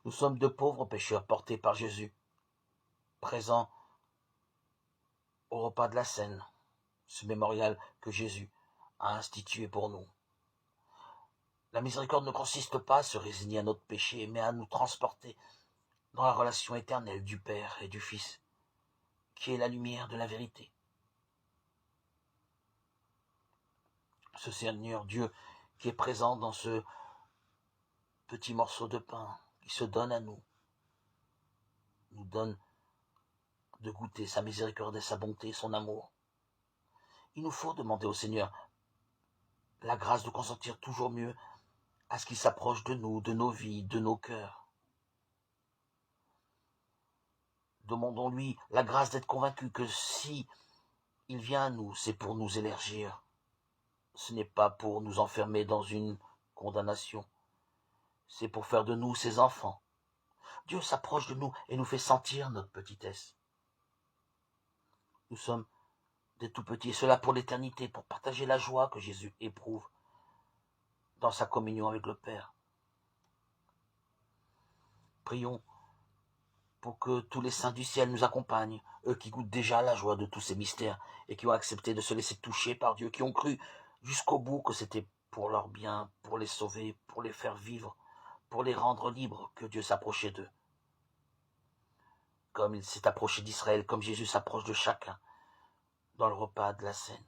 Nous sommes de pauvres pécheurs portés par Jésus, présents au repas de la Cène, ce mémorial que Jésus a institué pour nous. La miséricorde ne consiste pas à se résigner à notre péché, mais à nous transporter dans la relation éternelle du Père et du Fils, qui est la lumière de la vérité. Ce Seigneur Dieu qui est présent dans ce petit morceau de pain, qui se donne à nous, nous donne de goûter sa miséricorde et sa bonté, son amour. Il nous faut demander au Seigneur la grâce de consentir toujours mieux à ce qu'il s'approche de nous, de nos vies, de nos cœurs. Demandons-lui la grâce d'être convaincus que si il vient à nous, c'est pour nous élargir. Ce n'est pas pour nous enfermer dans une condamnation. C'est pour faire de nous ses enfants. Dieu s'approche de nous et nous fait sentir notre petitesse. Nous sommes des tout petits, et cela pour l'éternité, pour partager la joie que Jésus éprouve dans sa communion avec le Père. Prions pour que tous les saints du ciel nous accompagnent, eux qui goûtent déjà la joie de tous ces mystères et qui ont accepté de se laisser toucher par Dieu, qui ont cru jusqu'au bout que c'était pour leur bien, pour les sauver, pour les faire vivre, pour les rendre libres, que Dieu s'approchait d'eux. Comme il s'est approché d'Israël, comme Jésus s'approche de chacun dans le repas de la Cène,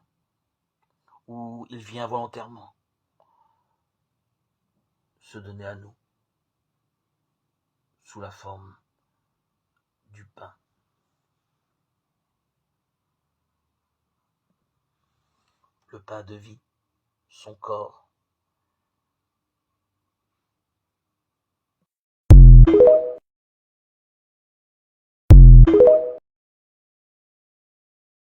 où il vient volontairement se donner à nous sous la forme du pain. Le pain de vie, son corps,